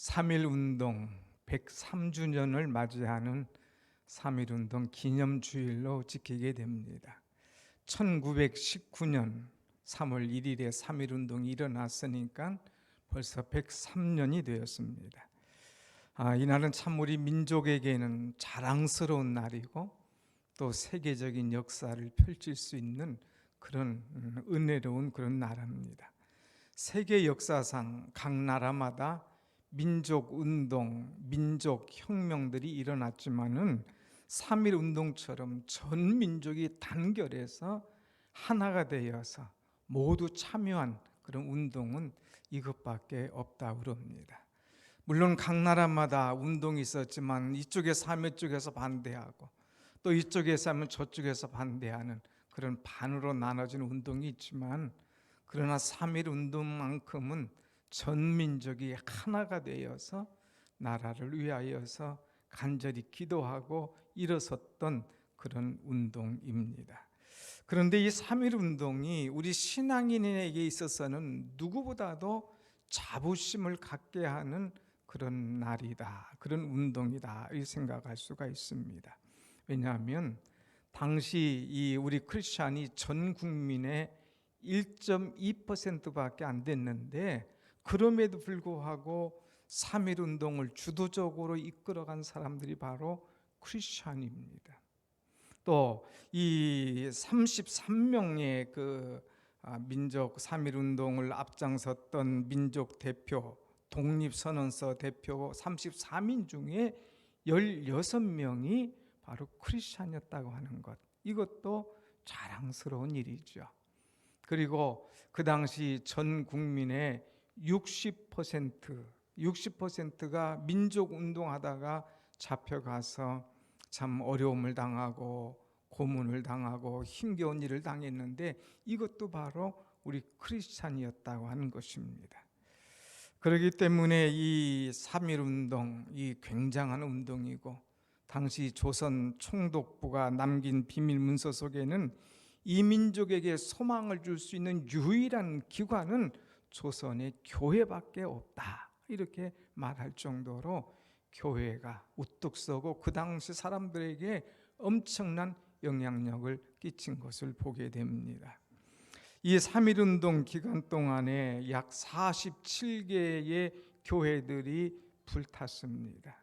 3.1운동 103주년을 맞이하는 3.1운동 기념주일로 지키게 됩니다. 1919년 3월 1일에 3.1운동이 일어났으니까 벌써 103년이 되었습니다. 이날은 참 우리 민족에게는 자랑스러운 날이고 또 세계적인 역사를 펼칠 수 있는 그런 은혜로운 그런 나라입니다. 세계 역사상 각 나라마다 민족운동, 민족혁명들이 일어났지만은 3.1운동처럼 전 민족이 단결해서 하나가 되어서 모두 참여한 그런 운동은 이것밖에 없다고 그럽니다. 물론 각 나라마다 운동이 있었지만 이쪽에서 하면 이쪽에서 반대하고 또 이쪽에서 하면 저쪽에서 반대하는 그런 반으로 나눠진 운동이 있지만 그러나 3.1운동만큼은 전 민족이 하나가 되어서 나라를 위하여서 간절히 기도하고 일어섰던 그런 운동입니다. 그런데 이 3.1운동이 우리 신앙인에게 있어서는 누구보다도 자부심을 갖게 하는 그런 날이다, 그런 운동이다 이 생각할 수가 있습니다. 왜냐하면 당시 이 우리 크리스찬이 전 국민의 1.2%밖에 안 됐는데 그럼에도 불구하고 3.1운동을 주도적으로 이끌어간 사람들이 바로 크리스찬입니다. 또 이 33명의 그 민족 3.1운동을 앞장섰던 민족 대표, 독립선언서 대표 33인 중에 16명이 바로 크리스찬이었다고 하는 것, 이것도 자랑스러운 일이죠. 그리고 그 당시 전 국민의 60%가 민족운동하다가 잡혀가서 참 어려움을 당하고 고문을 당하고 힘겨운 일을 당했는데 이것도 바로 우리 크리스찬이었다고 하는 것입니다. 그렇기 때문에 이 3.1운동, 이 굉장한 운동이고 당시 조선 총독부가 남긴 비밀문서 속에는 이 민족에게 소망을 줄 수 있는 유일한 기관은 조선의 교회밖에 없다, 이렇게 말할 정도로 교회가 우뚝 서고 그 당시 사람들에게 엄청난 영향력을 끼친 것을 보게 됩니다. 이 3.1운동 기간 동안에 약 47개의 교회들이 불탔습니다.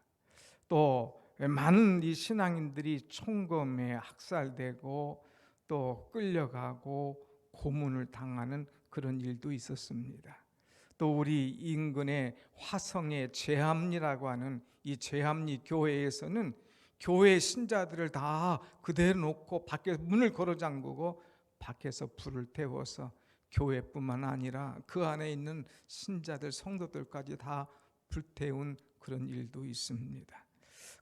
또 많은 이 신앙인들이 총검에 학살되고 또 끌려가고 고문을 당하는 그런 일도 있었습니다. 또 우리 인근의 화성의 제합리라고 하는 이 제합리 교회에서는 교회 신자들을 다 그대로 놓고 밖에 문을 걸어 잠그고 밖에서 불을 태워서 교회뿐만 아니라 그 안에 있는 신자들, 성도들까지 다 불태운 그런 일도 있습니다.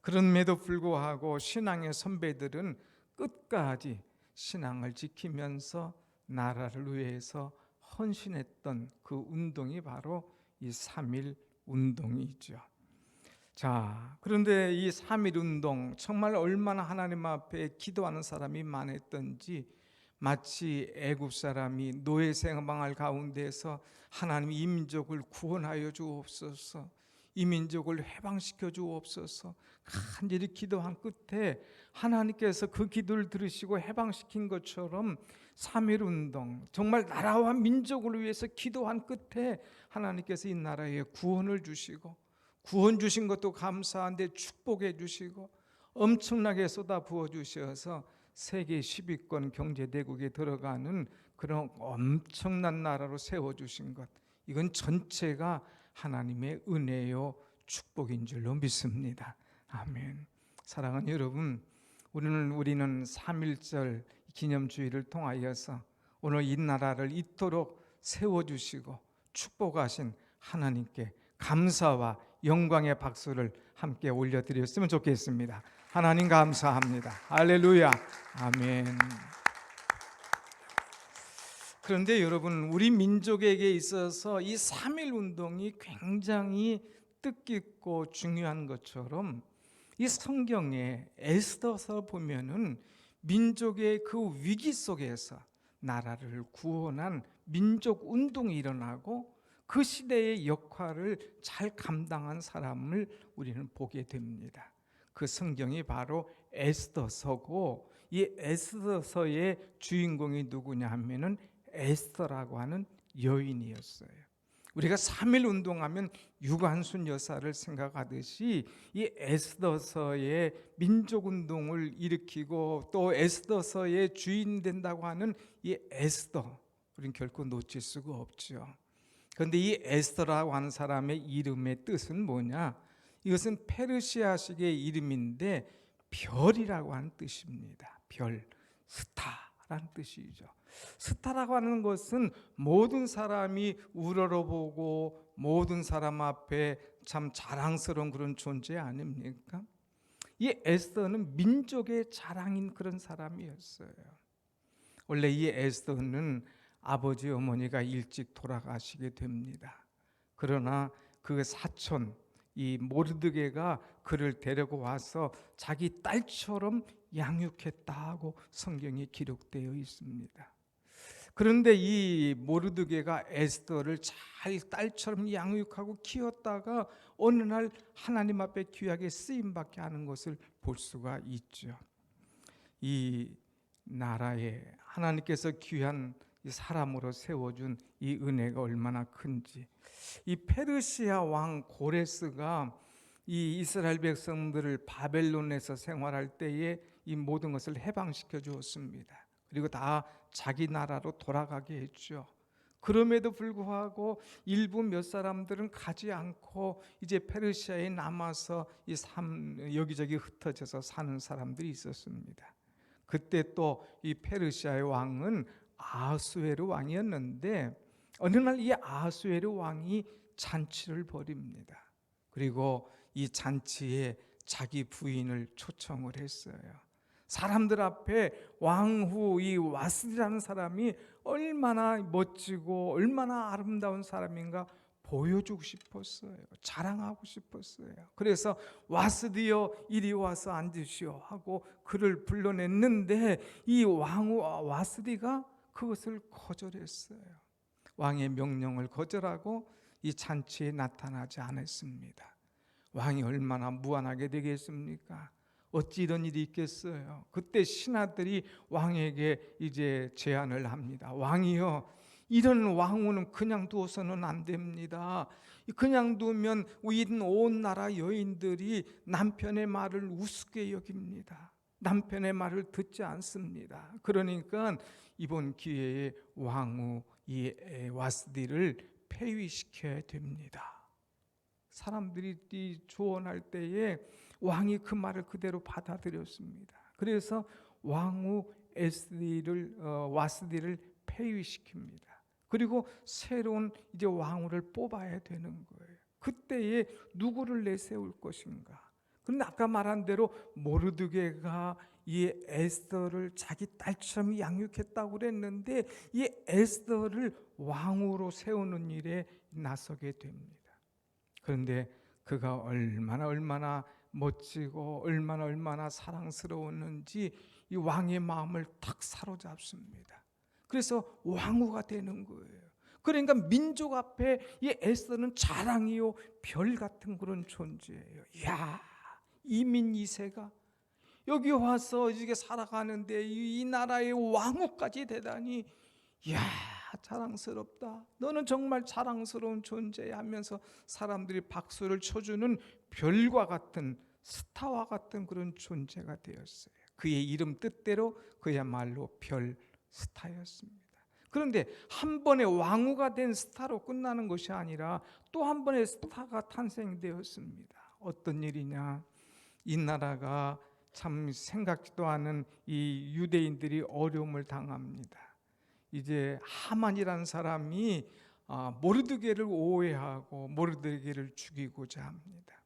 그럼에도 불구하고 신앙의 선배들은 끝까지 신앙을 지키면서 나라를 위해서 헌신했던 그 운동이 바로 이 3.1운동이죠. 자, 그런데 이 3.1운동 정말 얼마나 하나님 앞에 기도하는 사람이 많았던지 마치 애굽 사람이 노예 생활 가운데서 하나님 이 민족을 구원하여 주옵소서, 이 민족을 해방시켜 주옵소서 간절히 기도한 끝에 하나님께서 그 기도를 들으시고 해방시킨 것처럼 3.1운동, 정말 나라와 민족을 위해서 기도한 끝에 하나님께서 이 나라에 구원을 주시고 구원 주신 것도 감사한데 축복해 주시고 엄청나게 쏟아 부어 주셔서 세계 10위권 경제대국에 들어가는 그런 엄청난 나라로 세워주신 것, 이건 전체가 하나님의 은혜요 축복인 줄로 믿습니다. 아멘. 사랑하는 여러분, 우리는 3.1절 기념주의를 통하여서 오늘 이 나라를 이토록 세워주시고 축복하신 하나님께 감사와 영광의 박수를 함께 올려드렸으면 좋겠습니다. 하나님 감사합니다. 할렐루야. 아멘. 그런데 여러분, 우리 민족에게 있어서 이 3.1운동이 굉장히 뜻깊고 중요한 것처럼 이 성경에 에스더서 보면은 민족의 그 위기 속에서 나라를 구원한 민족운동이 일어나고 그 시대의 역할을 잘 감당한 사람을 우리는 보게 됩니다. 그 성경이 바로 에스더서고, 이 에스더서의 주인공이 누구냐 하면은 에스더라고 하는 여인이었어요. 우리가 3.1 운동하면 유관순 여사를 생각하듯이 이 에스더서의 민족운동을 일으키고 또 에스더서의 주인 된다고 하는 이 에스더, 우리는 결코 놓칠 수가 없죠. 그런데 이 에스더라고 하는 사람의 이름의 뜻은 뭐냐? 이것은 페르시아식의 이름인데 별이라고 하는 뜻입니다. 별, 스타라는 뜻이죠. 스타라고 하는 것은 모든 사람이 우러러보고 모든 사람 앞에 참 자랑스러운 그런 존재 아닙니까? 이 에스더는 민족의 자랑인 그런 사람이었어요. 원래 이 에스더는 아버지 어머니가 일찍 돌아가시게 됩니다. 그러나 그 사촌 이 모르드게가 그를 데리고 와서 자기 딸처럼 양육했다고 성경에 기록되어 있습니다. 그런데 이 모르드게가 에스더를 잘 딸처럼 양육하고 키웠다가 어느 날 하나님 앞에 귀하게 쓰임받게 하는 것을 볼 수가 있죠. 이 나라에 하나님께서 귀한 사람으로 세워준 이 은혜가 얼마나 큰지. 이 페르시아 왕 고레스가 이 이스라엘 백성들을 바벨론에서 생활할 때에 이 모든 것을 해방시켜 주었습니다. 그리고 다 자기 나라로 돌아가게 했죠. 그럼에도 불구하고 일부 몇 사람들은 가지 않고 이제 페르시아에 남아서 이 여기저기 흩어져서 사는 사람들이 있었습니다. 그때 또 이 페르시아의 왕은 아하수에르 왕이었는데 어느 날 이 아하수에르 왕이 잔치를 벌입니다. 그리고 이 잔치에 자기 부인을 초청을 했어요. 사람들 앞에 왕후 이 와스디라는 사람이 얼마나 멋지고 얼마나 아름다운 사람인가 보여주고 싶었어요. 자랑하고 싶었어요. 그래서 와스디여 이리 와서 앉으시오 하고 그를 불러냈는데 이 왕후 와스디가 그것을 거절했어요. 왕의 명령을 거절하고 이 잔치에 나타나지 않았습니다. 왕이 얼마나 무안하게 되겠습니까? 어찌 이런 일이 있겠어요? 그때 신하들이 왕에게 이제 제안을 합니다. 왕이여, 이런 왕후는 그냥 두어서는 안 됩니다. 그냥 두면 온 나라 여인들이 남편의 말을 우습게 여깁니다. 남편의 말을 듣지 않습니다. 그러니까 이번 기회에 왕후 이 와스디를 폐위시켜야 됩니다. 사람들이 조언할 때에 왕이 그 말을 그대로 받아들였습니다. 그래서 왕후 와스디를 폐위시킵니다. 그리고 새로운 이제 왕후를 뽑아야 되는 거예요. 그때에 누구를 내세울 것인가? 그런데 아까 말한 대로 모르드게가 이 에스더를 자기 딸처럼 양육했다고 그랬는데 이 에스더를 왕후로 세우는 일에 나서게 됩니다. 그런데 그가 얼마나 멋지고 얼마나 사랑스러웠는지 이 왕의 마음을 탁 사로잡습니다. 그래서 왕후가 되는 거예요. 그러니까 민족 앞에 이 에스더는 자랑이요 별 같은 그런 존재예요. 이야, 이민 2세가 여기 와서 이게 살아가는데 이 나라의 왕후까지 되다니, 이야, 자랑스럽다. 너는 정말 자랑스러운 존재야 하면서 사람들이 박수를 쳐주는 별과 같은 스타와 같은 그런 존재가 되었어요. 그의 이름 뜻대로 그야말로 별 스타였습니다. 그런데 한 번의 왕후가 된 스타로 끝나는 것이 아니라 또 한 번의 스타가 탄생되었습니다. 어떤 일이냐? 이 나라가 참 생각지도 않은 이 유대인들이 어려움을 당합니다. 이제 하만이라는 사람이 모르드게를 오해하고 모르드게를 죽이고자 합니다.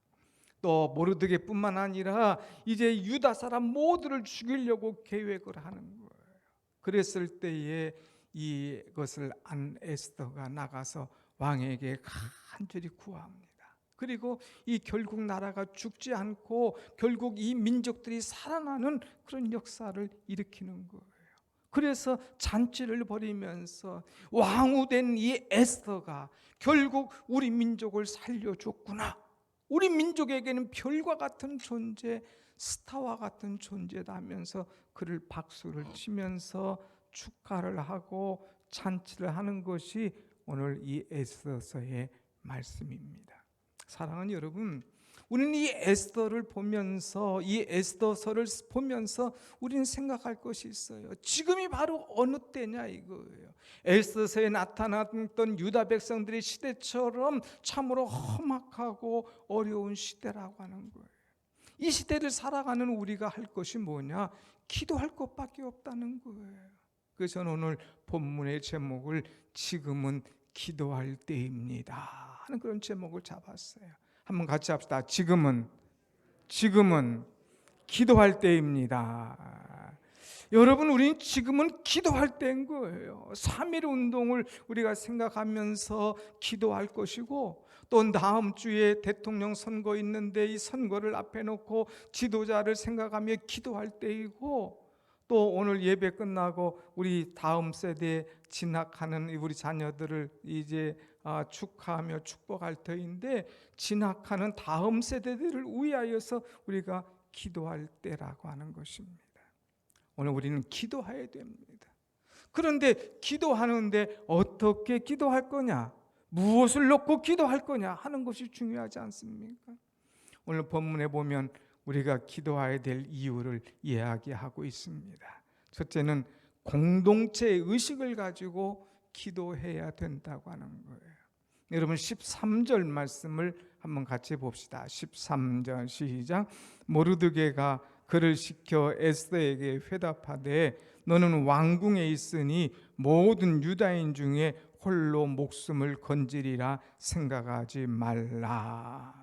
또 모르드게뿐만 아니라 이제 유다 사람 모두를 죽이려고 계획을 하는 거예요. 그랬을 때에 이것을 안 에스더가 나가서 왕에게 간절히 구합니다. 그리고 이 결국 나라가 죽지 않고 결국 이 민족들이 살아나는 그런 역사를 일으키는 거예요. 그래서 잔치를 벌이면서 왕후된 이 에스더가 결국 우리 민족을 살려줬구나. 우리 민족에게는 별과 같은 존재, 스타와 같은 존재다 하면서 그를 박수를 치면서 축하를 하고 잔치를 하는 것이 오늘 이 에스더서의 말씀입니다. 사랑하는 여러분, 우리는 이 에스더를 보면서, 이 에스더서를 보면서 우리는 생각할 것이 있어요. 지금이 바로 어느 때냐 이거예요. 에스더서에 나타났던 유다 백성들의 시대처럼 참으로 험악하고 어려운 시대라고 하는 거예요. 이 시대를 살아가는 우리가 할 것이 뭐냐? 기도할 것밖에 없다는 거예요. 그래서 저는 오늘 본문의 제목을 지금은 기도할 때입니다 하는 그런 제목을 잡았어요. 한번 같이 합시다. 지금은 기도할 때입니다. 여러분, 우리는 지금은 기도할 때인 거예요. 3.1 운동을 우리가 생각하면서 기도할 것이고, 또 다음 주에 대통령 선거 있는데 이 선거를 앞에 놓고 지도자를 생각하며 기도할 때이고, 또 오늘 예배 끝나고 우리 다음 세대에 진학하는 우리 자녀들을 이제 축하하며 축복할 터인데, 진학하는 다음 세대들을 위하여서 우리가 기도할 때라고 하는 것입니다. 오늘 우리는 기도해야 됩니다. 그런데 기도하는데 어떻게 기도할 거냐, 무엇을 놓고 기도할 거냐 하는 것이 중요하지 않습니까? 오늘 본문에 보면 우리가 기도해야 될 이유를 이야기하고 있습니다. 첫째는 공동체 의식을 가지고 기도해야 된다고 하는 거예요. 여러분 13절 말씀을 한번 같이 봅시다. 13절 시작. 모르드게가 그를 시켜 에스더에게 회답하되 너는 왕궁에 있으니 모든 유다인 중에 홀로 목숨을 건지리라 생각하지 말라.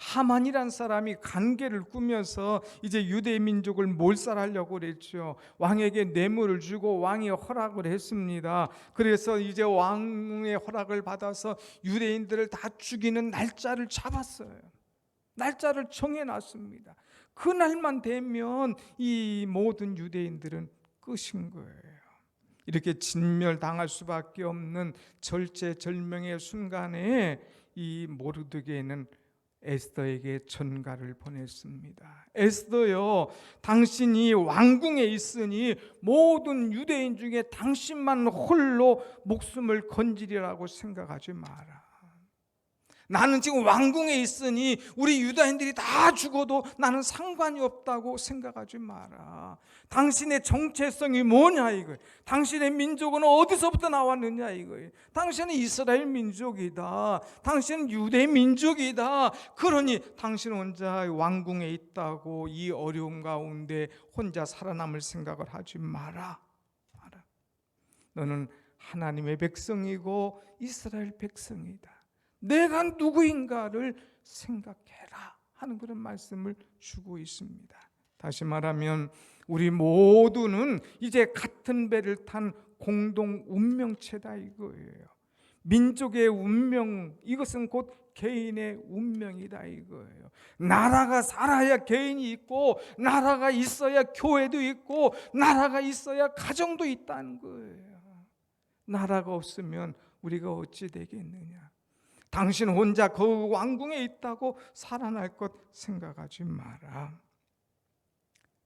하만이란 사람이 간계를 꾸며서 이제 유대 민족을 몰살하려고 그랬죠. 왕에게 뇌물을 주고 왕이 허락을 했습니다. 그래서 이제 왕의 허락을 받아서 유대인들을 다 죽이는 날짜를 잡았어요. 날짜를 정해놨습니다. 그날만 되면 이 모든 유대인들은 끝인 거예요. 이렇게 진멸당할 수밖에 없는 절체절명의 순간에 이 모르드게는 에스더에게 전가를 보냈습니다. 에스더여, 당신이 왕궁에 있으니 모든 유대인 중에 당신만 홀로 목숨을 건지리라고 생각하지 마라. 나는 지금 왕궁에 있으니 우리 유다인들이 다 죽어도 나는 상관이 없다고 생각하지 마라. 당신의 정체성이 뭐냐 이거예요. 당신의 민족은 어디서부터 나왔느냐 이거예요. 당신은 이스라엘 민족이다. 당신은 유대 민족이다. 그러니 당신 혼자 왕궁에 있다고 이 어려움 가운데 혼자 살아남을 생각을 하지 마라. 너는 하나님의 백성이고 이스라엘 백성이다. 내가 누구인가를 생각해라 하는 그런 말씀을 주고 있습니다. 다시 말하면 우리 모두는 이제 같은 배를 탄 공동 운명체다 이거예요. 민족의 운명, 이것은 곧 개인의 운명이다 이거예요. 나라가 살아야 개인이 있고, 나라가 있어야 교회도 있고, 나라가 있어야 가정도 있다는 거예요. 나라가 없으면 우리가 어찌 되겠느냐. 당신 혼자 그 왕궁에 있다고 살아날 것 생각하지 마라.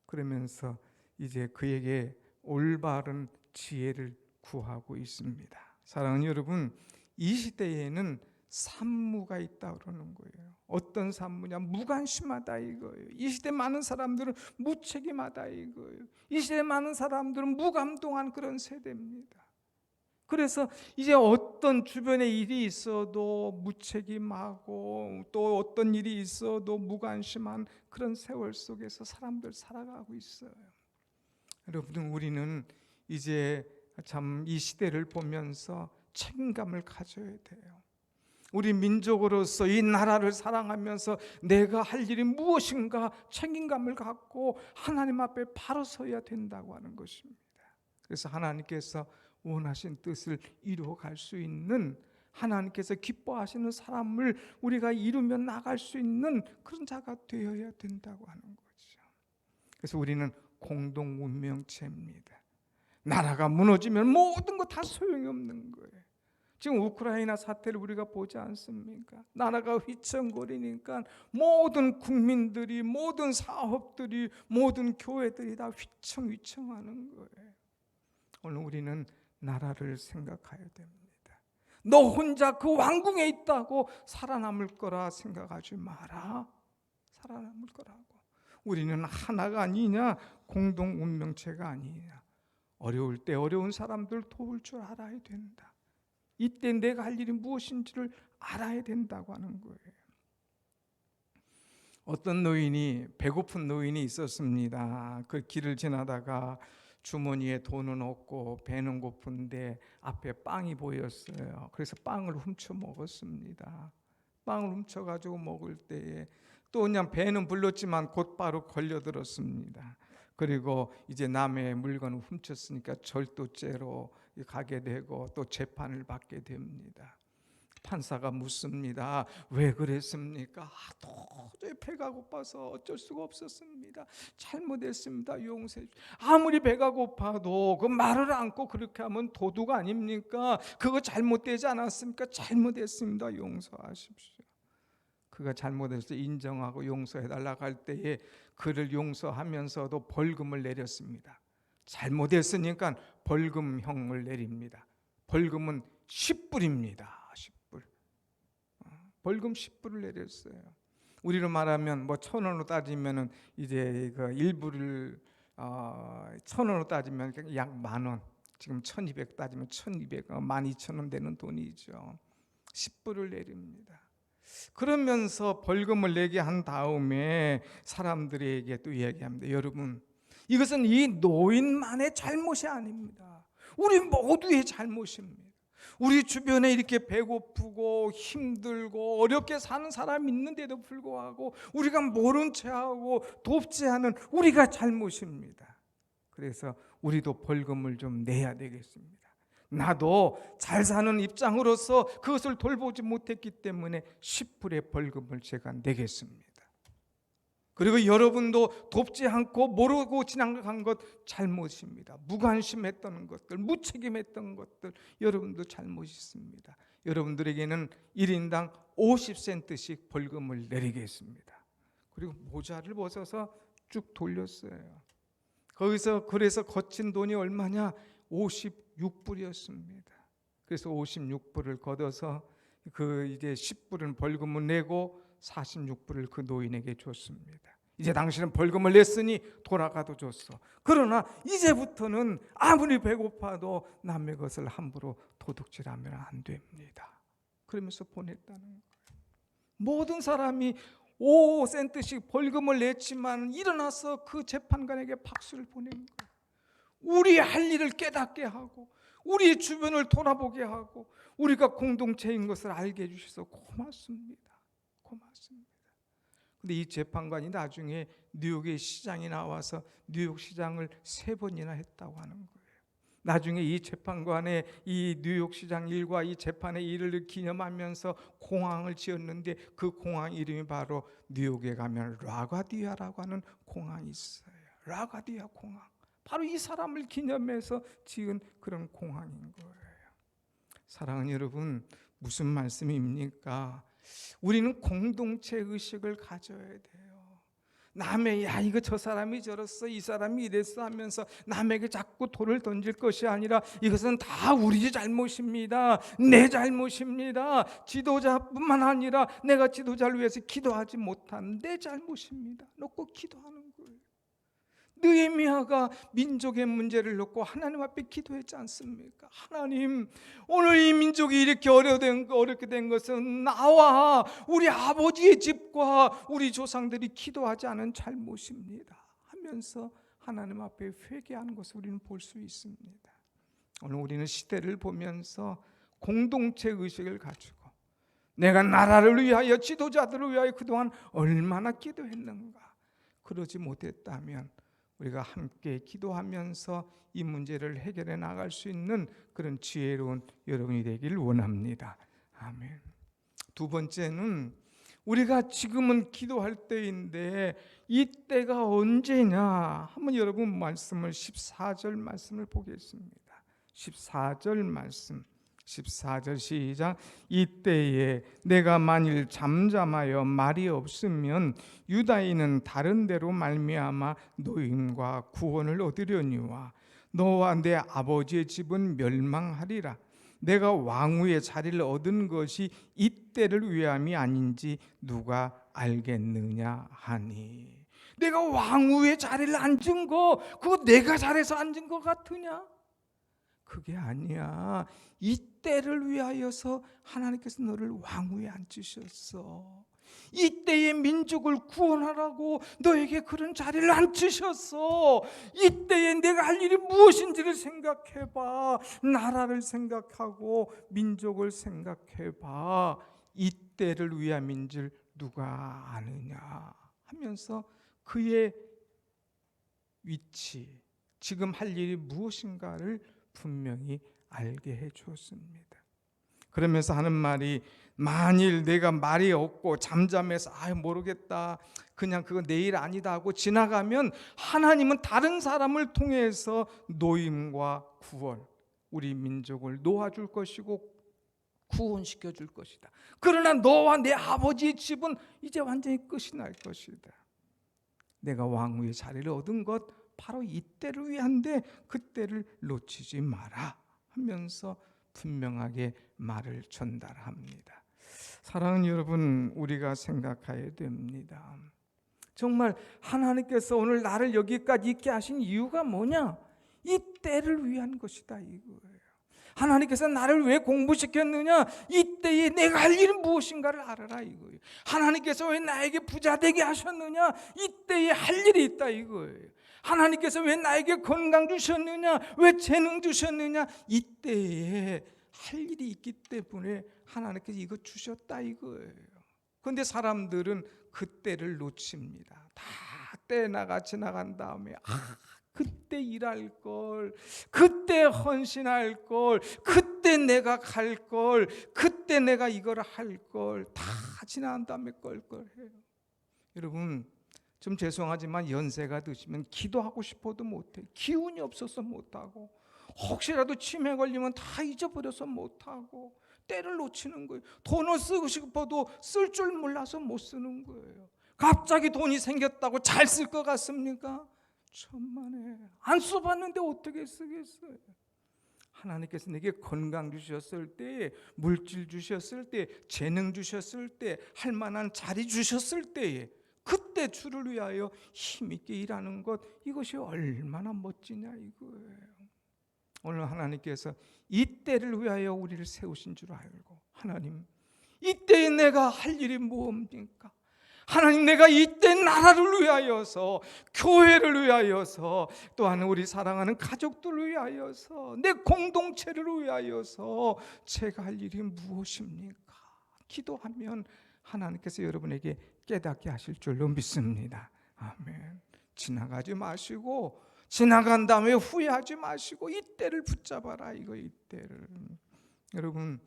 그러면서 이제 그에게 올바른 지혜를 구하고 있습니다. 사랑하는 여러분, 이 시대에는 산무가 있다 그러는 거예요. 어떤 산무냐? 무관심하다 이거예요. 이 시대 많은 사람들은 무책임하다 이거예요. 이 시대 많은 사람들은 무감동한 그런 세대입니다. 그래서 이제 어떤 주변에 일이 있어도 무책임하고 또 어떤 일이 있어도 무관심한 그런 세월 속에서 사람들 살아가고 있어요. 여러분, 우리는 이제 참 이 시대를 보면서 책임감을 가져야 돼요. 우리 민족으로서 이 나라를 사랑하면서 내가 할 일이 무엇인가 책임감을 갖고 하나님 앞에 바로 서야 된다고 하는 것입니다. 그래서 하나님께서 원하신 뜻을 이루어갈 수 있는, 하나님께서 기뻐하시는 사람을 우리가 이루며 나갈 수 있는 그런 자가 되어야 된다고 하는 거죠. 그래서 우리는 공동 운명체입니다. 나라가 무너지면 모든 거 다 소용이 없는 거예요. 지금 우크라이나 사태를 우리가 보지 않습니까? 나라가 휘청거리니까 모든 국민들이, 모든 사업들이, 모든 교회들이 다 휘청휘청하는 거예요. 오늘 우리는 나라를 생각해야 됩니다. 너 혼자 그 왕궁에 있다고 살아남을 거라 생각하지 마라. 살아남을 거라고. 우리는 하나가 아니냐, 공동 운명체가 아니냐. 어려울 때 어려운 사람들 도울 줄 알아야 된다. 이때 내가 할 일이 무엇인지를 알아야 된다고 하는 거예요. 어떤 노인이, 배고픈 노인이 있었습니다. 그 길을 지나다가 주머니에 돈은 없고 배는 고픈데 앞에 빵이 보였어요. 그래서 빵을 훔쳐 먹었습니다. 빵을 훔쳐가지고 먹을 때에 또 그냥 배는 불렀지만 곧바로 걸려들었습니다. 그리고 이제 남의 물건을 훔쳤으니까 절도죄로 가게 되고 또 재판을 받게 됩니다. 판사가 묻습니다. 왜 그랬습니까? 도저히 배가 고파서 어쩔 수가 없었습니다. 잘못했습니다. 용서해 주십시오. 아무리 배가 고파도 그 말을 않고 그렇게 하면 도둑 아닙니까? 그거 잘못되지 않았습니까? 잘못했습니다. 용서하십시오. 그가 잘못해서 인정하고 용서해달라고 할 때에 그를 용서하면서도 벌금을 내렸습니다. 잘못했으니까 벌금형을 내립니다. 벌금은 10불입니다. 10불. 벌금 10불을 내렸어요. 우리로 말하면 뭐 1,000원으로 따지면은 이제 그 1불을 1,000원으로 따지면 약 10,000원. 지금 1,200 따지면 1,200, 12,000원 되는 돈이죠. 10불을 내립니다. 그러면서 벌금을 내게 한 다음에 사람들에게 또 이야기합니다. 여러분, 이것은 이 노인만의 잘못이 아닙니다. 우리 모두의 잘못입니다. 우리 주변에 이렇게 배고프고 힘들고 어렵게 사는 사람이 있는데도 불구하고 우리가 모른 체하고 돕지 않은 우리가 잘못입니다. 그래서 우리도 벌금을 좀 내야 되겠습니다. 나도 잘 사는 입장으로서 그것을 돌보지 못했기 때문에 10불의 벌금을 제가 내겠습니다. 그리고 여러분도 돕지 않고 모르고 지나간 것 잘못입니다. 무관심했던 것들, 무책임했던 것들, 여러분도 잘못이 있습니다. 여러분들에게는 1인당 50센트씩 벌금을 내리겠습니다. 그리고 모자를 벗어서 쭉 돌렸어요. 거기서 그래서 거친 돈이 얼마냐? 56불이었습니다. 그래서 56불을 걷어서 그 이제 10불은 벌금을 내고 46불을 그 노인에게 줬습니다. 이제 당신은 벌금을 냈으니 돌아가도 줬어. 그러나 이제부터는 아무리 배고파도 남의 것을 함부로 도둑질하면 안 됩니다. 그러면서 보냈다는 거예요. 모든 사람이 5센트씩 벌금을 냈지만 일어나서 그 재판관에게 박수를 보낸 거예요. 우리 할 일을 깨닫게 하고 우리 주변을 돌아보게 하고 우리가 공동체인 것을 알게 해주셔서 고맙습니다. 고맙습니다. 근데 이 재판관이 나중에 뉴욕의 시장에 나와서 뉴욕 시장을 3번이나 했다고 하는 거예요. 나중에 이 재판관의 이 뉴욕 시장 일과 이 재판의 일을 기념하면서 공항을 지었는데 그 공항 이름이 바로 뉴욕에 가면 라과디아라고 하는 공항이 있어요. 라과디아 공항. 바로 이 사람을 기념해서 지은 그런 공항인 거예요. 사랑하는 여러분, 무슨 말씀입니까? 우리는 공동체 의식을 가져야 돼요. 남의 야 이거 저 사람이 저랬어 이 사람이 이랬어 하면서 남에게 자꾸 돌을 던질 것이 아니라 이것은 다 우리 잘못입니다. 내 잘못입니다. 지도자뿐만 아니라 내가 지도자를 위해서 기도하지 못한 내 잘못입니다. 놓고 기도하는 거예요. 느헤미야가 민족의 문제를 놓고 하나님 앞에 기도했지 않습니까? 하나님, 오늘 이 민족이 이렇게 어렵게 된 것은 나와 우리 아버지의 집과 우리 조상들이 기도하지 않은 잘못입니다 하면서 하나님 앞에 회개하는 것을 우리는 볼 수 있습니다. 오늘 우리는 시대를 보면서 공동체 의식을 가지고 내가 나라를 위하여 지도자들을 위하여 그동안 얼마나 기도했는가. 그러지 못했다면 우리가 함께 기도하면서 이 문제를 해결해 나갈 수 있는 그런 지혜로운 여러분이 되기를 원합니다. 아멘. 두 번째는 우리가 지금은 기도할 때인데 이 때가 언제냐? 한번 여러분 말씀을 14절 말씀을 보겠습니다. 14절 말씀. 14절 시작. 이때에 내가 만일 잠잠하여 말이 없으면 유다인은 다른 데로 말미암아 노임과 구원을 얻으려니와 너와 내 아버지의 집은 멸망하리라. 내가 왕후의 자리를 얻은 것이 이때를 위함이 아닌지 누가 알겠느냐 하니. 내가 왕후의 자리를 앉은 거 그거 내가 잘해서 앉은 것 같으냐? 그게 아니야. 이때를 위하여서 하나님께서 너를 왕후에 앉으셨어. 이때의 민족을 구원하라고 너에게 그런 자리를 앉으셨어. 이때에 내가 할 일이 무엇인지를 생각해봐. 나라를 생각하고 민족을 생각해봐. 이때를 위함인 줄 누가 아느냐 하면서 그의 위치, 지금 할 일이 무엇인가를 분명히 알게 해 주었습니다. 그러면서 하는 말이, 만일 내가 말이 없고 잠잠해서 모르겠다, 그냥 그거 내 일 아니다 하고 지나가면 하나님은 다른 사람을 통해서 노임과 구원, 우리 민족을 놓아줄 것이고 구원시켜 줄 것이다. 그러나 너와 내 아버지의 집은 이제 완전히 끝이 날 것이다. 내가 왕후의 자리를 얻은 것 바로 이때를 위한데 그때를 놓치지 마라 하면서 분명하게 말을 전달합니다. 사랑하는 여러분, 우리가 생각해야 됩니다. 정말 하나님께서 오늘 나를 여기까지 있게 하신 이유가 뭐냐? 이 때를 위한 것이다 이거예요. 하나님께서 나를 왜 공부시켰느냐? 이때에 내가 할 일은 무엇인가를 알아라 이거예요. 하나님께서 왜 나에게 부자 되게 하셨느냐? 이때에 할 일이 있다 이거예요. 하나님께서 왜 나에게 건강 주셨느냐? 왜 재능 주셨느냐? 이때에 할 일이 있기 때문에 하나님께서 이거 주셨다 이거예요. 그런데 사람들은 그때를 놓칩니다. 다 때 나가 지나간 다음에 그때 일할 걸, 그때 헌신할 걸, 그때 내가 갈 걸, 그때 내가 이걸 할 걸 다 지난 다음에 껄껄해요. 여러분, 좀 죄송하지만 연세가 드시면 기도하고 싶어도 못해. 기운이 없어서 못하고, 혹시라도 치매 걸리면 다 잊어버려서 못하고, 때를 놓치는 거예요. 돈을 쓰고 싶어도 쓸 줄 몰라서 못 쓰는 거예요. 갑자기 돈이 생겼다고 잘 쓸 것 같습니까? 천만에. 안 써봤는데 어떻게 쓰겠어요? 하나님께서 내게 건강 주셨을 때, 물질 주셨을 때, 재능 주셨을 때, 할 만한 자리 주셨을 때에 그때 주를 위하여 힘있게 일하는 것, 이것이 얼마나 멋지냐 이거예요. 오늘 하나님께서 이때를 위하여 우리를 세우신 줄 알고, 하나님 이때에 내가 할 일이 무엇입니까? 하나님, 내가 이때 나라를 위하여서, 교회를 위하여서, 또한 우리 사랑하는 가족들을 위하여서, 내 공동체를 위하여서 제가 할 일이 무엇입니까? 기도하면 하나님께서 여러분에게 깨닫게 하실 줄로 믿습니다. 아멘. 지나가지 마시고, 지나간 다음에 후회하지 마시고 이때를 붙잡아라 이거, 이때를. 여러분,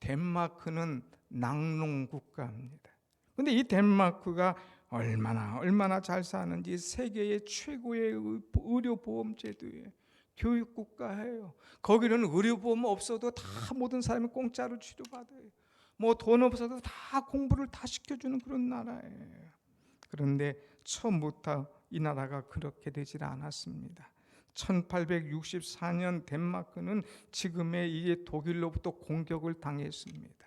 덴마크는 낙농 국가입니다. 근데 이 덴마크가 얼마나 잘 사는지 세계의 최고의 의료보험 제도에 교육국가예요. 거기는 의료보험 없어도 다 모든 사람이 공짜로 치료받아요. 뭐 돈 없어도 다 공부를 다 시켜주는 그런 나라예요. 그런데 처음부터 이 나라가 그렇게 되질 않았습니다. 1864년 덴마크는 지금의 이 독일로부터 공격을 당했습니다.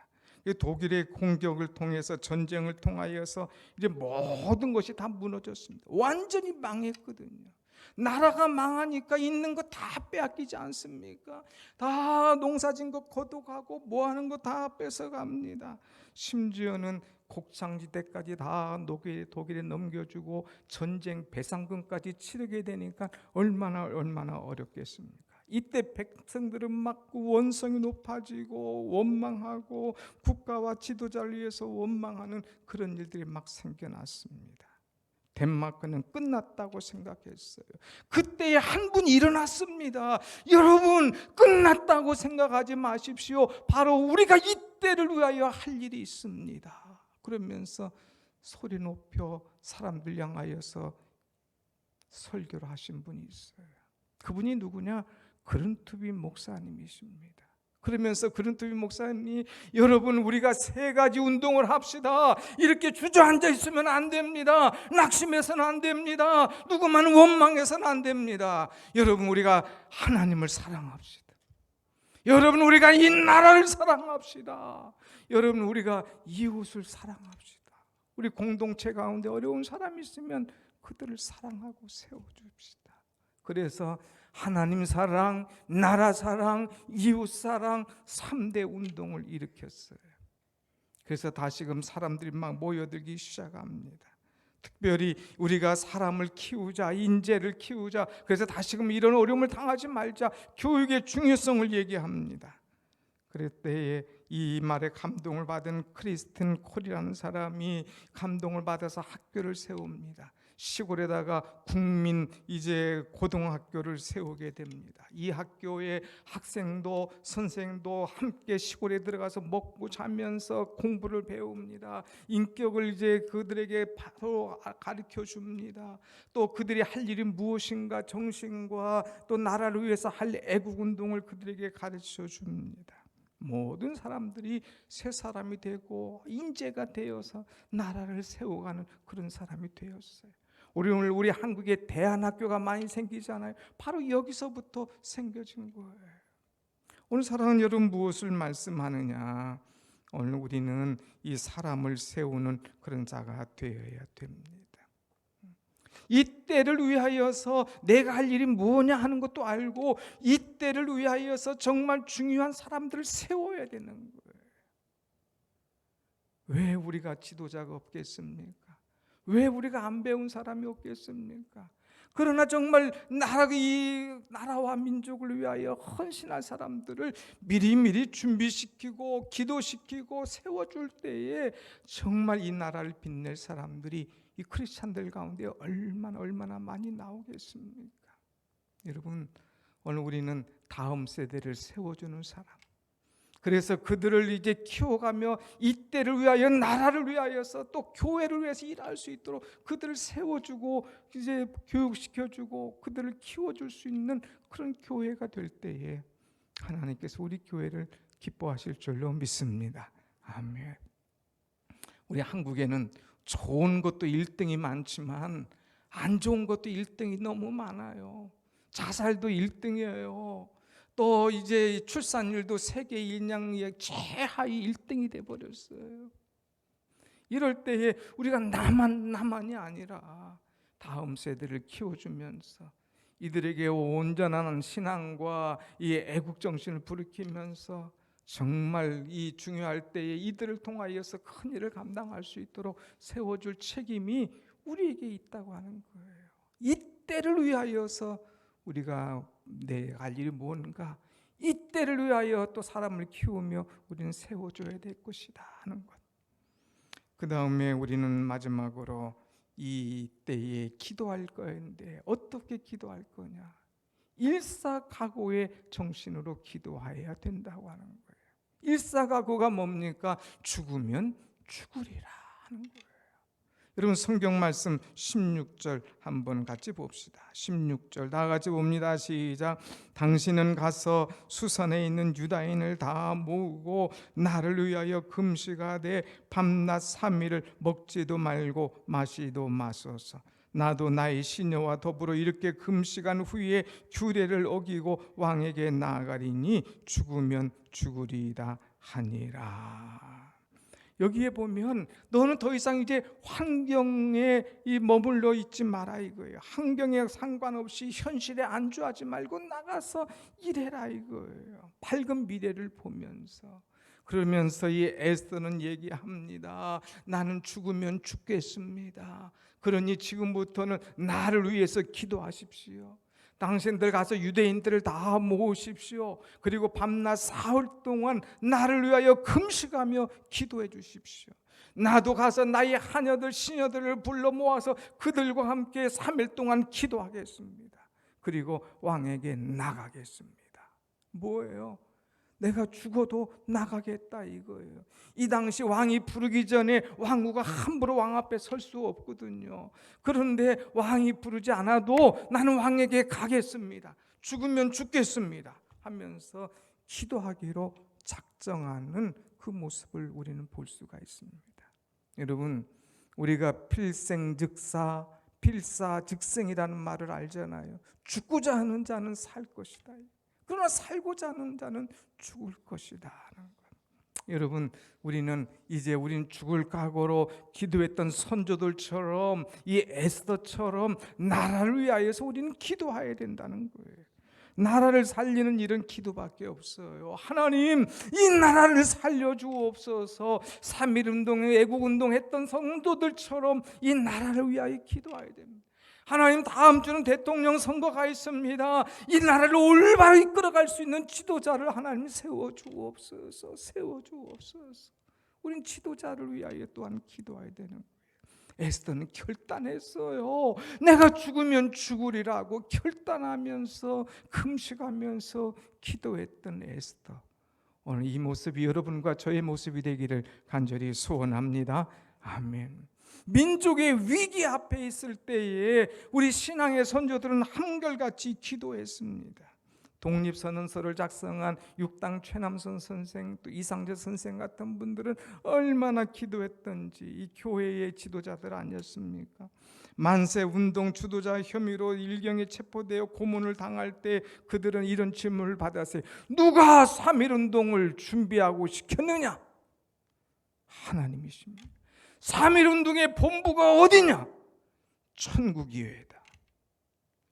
이 독일의 공격을 통해서, 전쟁을 통하여서 이제 모든 것이 다 무너졌습니다. 완전히 망했거든요. 나라가 망하니까 있는 거 다 빼앗기지 않습니까? 다 농사진 거 거둬가고 뭐 하는 거 다 뺏어갑니다. 심지어는 곡창지대까지 다 독일에 넘겨주고 전쟁 배상금까지 치르게 되니까 얼마나 어렵겠습니까? 이때 백성들은 막 원성이 높아지고 원망하고 국가와 지도자를 위해서 원망하는 그런 일들이 막 생겨났습니다. 덴마크는 끝났다고 생각했어요. 그때에 한 분이 일어났습니다. 여러분, 끝났다고 생각하지 마십시오. 바로 우리가 이때를 위하여 할 일이 있습니다. 그러면서 소리 높여 사람들 향하여서 설교를 하신 분이 있어요. 그분이 누구냐? 그른투비 목사님이십니다. 그러면서 그른투비 목사님이 여러분 우리가 세 가지 운동을 합시다. 이렇게 주저앉아 있으면 안 됩니다. 낙심해서는 안 됩니다. 누구만 원망해서는 안 됩니다. 여러분 우리가 하나님을 사랑합시다. 여러분 우리가 이 나라를 사랑합시다. 여러분 우리가 이웃을 사랑합시다. 우리 공동체 가운데 어려운 사람이 있으면 그들을 사랑하고 세워줍시다. 그래서 하나님 사랑, 나라 사랑, 이웃 사랑 3대 운동을 일으켰어요. 그래서 다시금 사람들이 막 모여들기 시작합니다. 특별히 우리가 사람을 키우자, 인재를 키우자. 그래서 다시금 이런 어려움을 당하지 말자. 교육의 중요성을 얘기합니다. 그때 이 말에 감동을 받은 크리스틴 콜이라는 사람이 감동을 받아서 학교를 세웁니다. 시골에다가 국민 이제 고등학교를 세우게 됩니다. 이 학교에 학생도 선생도 함께 시골에 들어가서 먹고 자면서 공부를 배웁니다. 인격을 이제 그들에게 바로 가르쳐 줍니다. 또 그들이 할 일이 무엇인가 정신과 또 나라를 위해서 할 애국 운동을 그들에게 가르쳐 줍니다. 모든 사람들이 새 사람이 되고 인재가 되어서 나라를 세워가는 그런 사람이 되었어요. 오늘 우리 한국에 대안학교가 많이 생기잖아요. 바로 여기서부터 생겨진 거예요. 오늘 사랑하는 여러분 무엇을 말씀하느냐? 오늘 우리는 이 사람을 세우는 그런 자가 되어야 됩니다. 이 때를 위하여서 내가 할 일이 뭐냐 하는 것도 알고 이 때를 위하여서 정말 중요한 사람들을 세워야 되는 거예요. 왜 우리가 지도자가 없겠습니까? 왜 우리가 안 배운 사람이 없겠습니까? 그러나 정말 이 나라와 민족을 위하여 헌신할 사람들을 미리미리 준비시키고 기도시키고 세워줄 때에 정말 이 나라를 빛낼 사람들이 이 크리스찬들 가운데 얼마나 많이 나오겠습니까? 여러분 오늘 우리는 다음 세대를 세워주는 사람, 그래서 그들을 이제 키워가며 이 때를 위하여 나라를 위하여서 또 교회를 위해서 일할 수 있도록 그들을 세워주고 이제 교육시켜주고 그들을 키워줄 수 있는 그런 교회가 될 때에 하나님께서 우리 교회를 기뻐하실 줄로 믿습니다. 아멘. 우리 한국에는 좋은 것도 1등이 많지만 안 좋은 것도 1등이 너무 많아요. 자살도 1등이에요. 또 이제 출산율도 세계 1량의 최하위 1등이 돼버렸어요. 이럴 때에 우리가 나만이 아니라 다음 세대를 키워주면서 이들에게 온전한 신앙과 이 애국정신을 불이키면서 정말 이 중요할 때에 이들을 통하여서 큰 일을 감당할 수 있도록 세워줄 책임이 우리에게 있다고 하는 거예요. 이 때를 위하여서 우리가 내가 할 일이 뭔가, 이 때를 위하여 또 사람을 키우며 우리는 세워줘야 될 것이다 하는 것. 그 다음에 우리는 마지막으로 이 때에 기도할 거인데 어떻게 기도할 거냐? 일사각오의 정신으로 기도해야 된다고 하는 거예요. 일사각오가 뭡니까? 죽으면 죽으리라 하는 거예요. 여러분 성경 말씀 16절 한번 같이 봅시다. 16절 다 같이 봅니다. 시작. 당신은 가서 수산에 있는 유다인을 다 모으고 나를 위하여 금식하되 밤낮 3일을 먹지도 말고 마시도 마소서. 나도 나의 시녀와 더불어 이렇게 금식한 후에 규례를 어기고 왕에게 나아가리니 죽으면 죽으리이다 하니라. 여기에 보면 너는 더 이상 이제 환경에 머물러 있지 마라 이거예요. 환경에 상관없이 현실에 안주하지 말고 나가서 일해라 이거예요. 밝은 미래를 보면서. 그러면서 이 에스더는 얘기합니다. 나는 죽으면 죽겠습니다. 그러니 지금부터는 나를 위해서 기도하십시오. 당신들 가서 유대인들을 다 모으십시오. 그리고 밤낮 사흘 동안 나를 위하여 금식하며 기도해 주십시오. 나도 가서 나의 하녀들 시녀들을 불러 모아서 그들과 함께 3일 동안 기도하겠습니다. 그리고 왕에게 나가겠습니다. 뭐예요? 내가 죽어도 나가겠다 이거예요. 이 당시 왕이 부르기 전에 왕후가 함부로 왕 앞에 설 수 없거든요. 그런데 왕이 부르지 않아도 나는 왕에게 가겠습니다. 죽으면 죽겠습니다 하면서 기도하기로 작정하는 그 모습을 우리는 볼 수가 있습니다. 여러분, 우리가 필생즉사, 필사즉생이라는 말을 알잖아요. 죽고자 하는 자는 살 것이다. 그러나 살고자 하는 자는 죽을 것이다. 여러분, 우리는 죽을 각오로 기도했던 선조들처럼, 이 에스더처럼 나라를 위하여서 우리는 기도해야 된다는 거예요. 나라를 살리는 일은 기도밖에 없어요. 하나님, 이 나라를 살려주옵소서. 3.1운동에 애국운동 했던 성도들처럼 이 나라를 위하여 기도해야 됩니다. 하나님, 다음 주는 대통령 선거가 있습니다. 이 나라를 올바로 이끌어갈 수 있는 지도자를 하나님 세워주옵소서. 세워주옵소서. 우린 지도자를 위하여 또한 기도해야 되는 거예요. 에스더는 결단했어요. 내가 죽으면 죽으리라고 결단하면서 금식하면서 기도했던 에스더. 오늘 이 모습이 여러분과 저의 모습이 되기를 간절히 소원합니다. 아멘. 민족의 위기 앞에 있을 때에 우리 신앙의 선조들은 한결같이 기도했습니다. 독립선언서를 작성한 육당 최남선 선생, 또 이상재 선생 같은 분들은 얼마나 기도했던지 이 교회의 지도자들 아니었습니까? 만세운동 주도자 혐의로 일경에 체포되어 고문을 당할 때 그들은 이런 질문을 받았어요. 누가 3.1운동을 준비하고 시켰느냐? 하나님이십니다. 3.1운동의 본부가 어디냐? 천국이외다.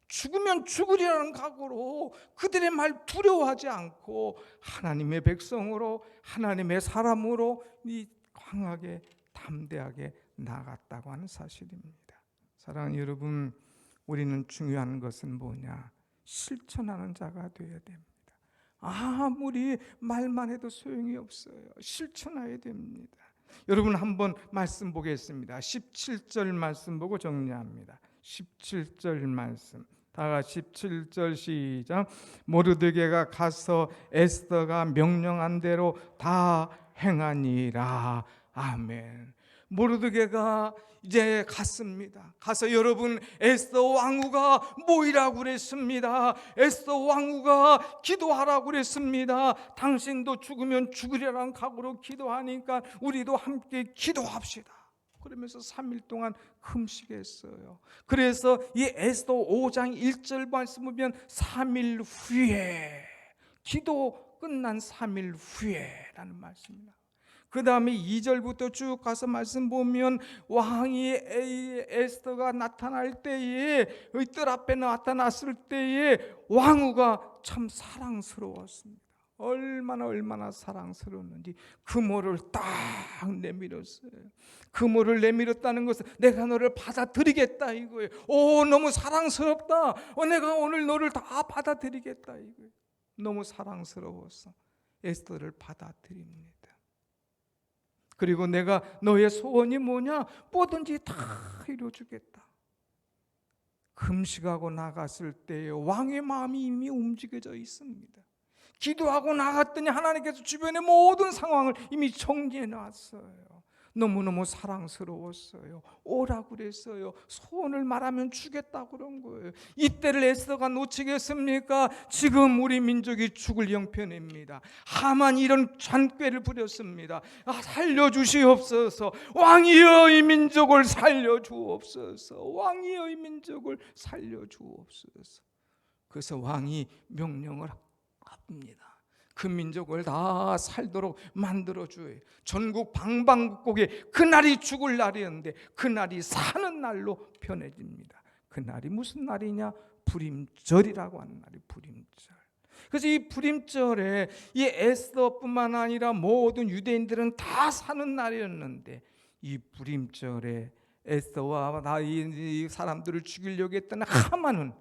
죽으면 죽으리라는 각오로 그들의 말 두려워하지 않고 하나님의 백성으로, 하나님의 사람으로 이 강하게 담대하게 나아갔다고 하는 사실입니다. 사랑하는 여러분, 우리는 중요한 것은 뭐냐? 실천하는 자가 되어야 됩니다. 아무리 말만 해도 소용이 없어요. 실천해야 됩니다. 여러분, 한번 말씀 보겠습니다. 17절 말씀 보고 정리합니다. 17절 말씀 다 같이 17절 시작. 모르드게가 가서 에스더가 명령한 대로 다 행하니라. 아멘. 모르드게가 이제 갔습니다. 가서 여러분, 에스더 왕후가 모이라고 그랬습니다. 에스더 왕후가 기도하라고 그랬습니다. 당신도 죽으면 죽으리라는 각오로 기도하니까 우리도 함께 기도합시다. 그러면서 3일 동안 금식했어요. 그래서 이 에스더 5장 1절 말씀 보면 3일 후에, 기도 끝난 3일 후에라는 말씀입니다. 그 다음에 2절부터 쭉 가서 말씀 보면 왕이 에스더가 나타날 때에, 뜰 앞에 나타났을 때에 왕후가 참 사랑스러웠습니다. 얼마나 사랑스러웠는지 그모를 딱 내밀었어요. 그모를 내밀었다는 것은 내가 너를 받아들이겠다 이거예요. 오, 너무 사랑스럽다. 내가 오늘 너를 다 받아들이겠다 이거예요. 너무 사랑스러워서 에스더를 받아들입니다. 그리고 내가 너의 소원이 뭐냐? 뭐든지 다 이루어주겠다. 금식하고 나갔을 때 왕의 마음이 이미 움직여져 있습니다. 기도하고 나갔더니 하나님께서 주변의 모든 상황을 이미 정리해 놨어요. 너무너무 사랑스러웠어요. 오라고 그랬어요. 소원을 말하면 주겠다고 그런 거예요. 이때를 에스더가 놓치겠습니까? 지금 우리 민족이 죽을 형편입니다. 하만이 이런 잔꾀를 부렸습니다. 살려주시옵소서. 왕이여 이 민족을 살려주옵소서. 왕이여 이 민족을 살려주옵소서. 그래서 왕이 명령을 합니다. 그 민족을 다 살도록 만들어줘요. 전국 방방곡곡에 그날이 죽을 날이었는데 그날이 사는 날로 변해집니다. 그날이 무슨 날이냐? 불임절이라고 하는 날이 불임절. 그래서 이 불임절에 이 에스더뿐만 아니라 모든 유대인들은 다 사는 날이었는데 이 불임절에 에스더와 이 사람들을 죽이려고 했던 하만은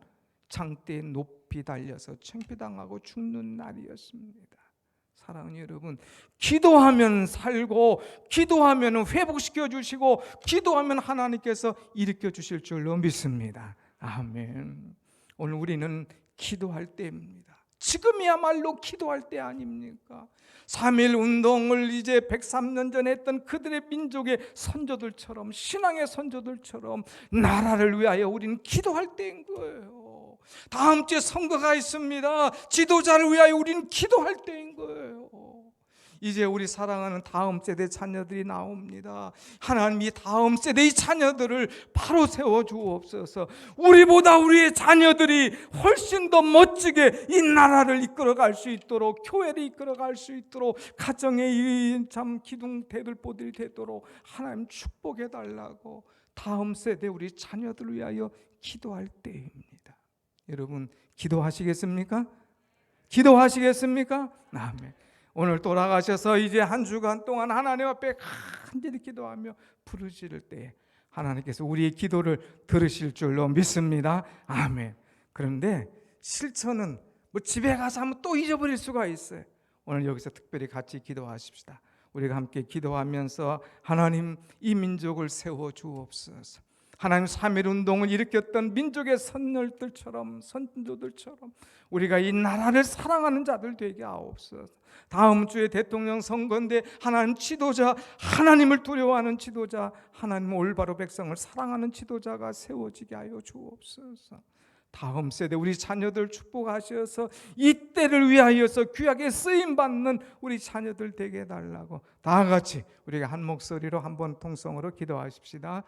장대에 높이 달려서 창피당하고 죽는 날이었습니다. 사랑하는 여러분, 기도하면 살고 기도하면 회복시켜 주시고 기도하면 하나님께서 일으켜 주실 줄로 믿습니다. 아멘. 오늘 우리는 기도할 때입니다. 지금이야말로 기도할 때 아닙니까? 3.1 운동을 이제 103년 전에 했던 그들의 민족의 선조들처럼, 신앙의 선조들처럼 나라를 위하여 우리는 기도할 때인 거예요. 다음 주에 선거가 있습니다. 지도자를 위하여 우리는 기도할 때인 거예요. 이제 우리 사랑하는 다음 세대 자녀들이 나옵니다. 하나님이 다음 세대의 자녀들을 바로 세워주옵소서. 우리보다 우리의 자녀들이 훨씬 더 멋지게 이 나라를 이끌어갈 수 있도록, 교회를 이끌어갈 수 있도록, 가정의 이 참 기둥 대들보들이 되도록 하나님 축복해달라고 다음 세대 우리 자녀들을 위하여 기도할 때입니다. 여러분 기도하시겠습니까? 기도하시겠습니까? 아멘. 오늘 돌아가셔서 이제 한 주간 동안 하나님 앞에 간절히 기도하며 부르실 때 하나님께서 우리의 기도를 들으실 줄로 믿습니다. 아멘. 그런데 실천은 뭐 집에 가서 하면 또 잊어버릴 수가 있어요. 오늘 여기서 특별히 같이 기도하십시다. 우리가 함께 기도하면서 하나님 이 민족을 세워 주옵소서. 하나님 3.1 운동을 일으켰던 민족의 선열들처럼, 선조들처럼 우리가 이 나라를 사랑하는 자들 되게 하옵소서. 다음 주에 대통령 선거인데 하나님 지도자, 하나님을 두려워하는 지도자, 하나님 올바로 백성을 사랑하는 지도자가 세워지게 하여 주옵소서. 다음 세대 우리 자녀들 축복하셔서 이 때를 위하여서 귀하게 쓰임받는 우리 자녀들 되게 해달라고 다 같이 우리가 한 목소리로 한번 통성으로 기도하십시다.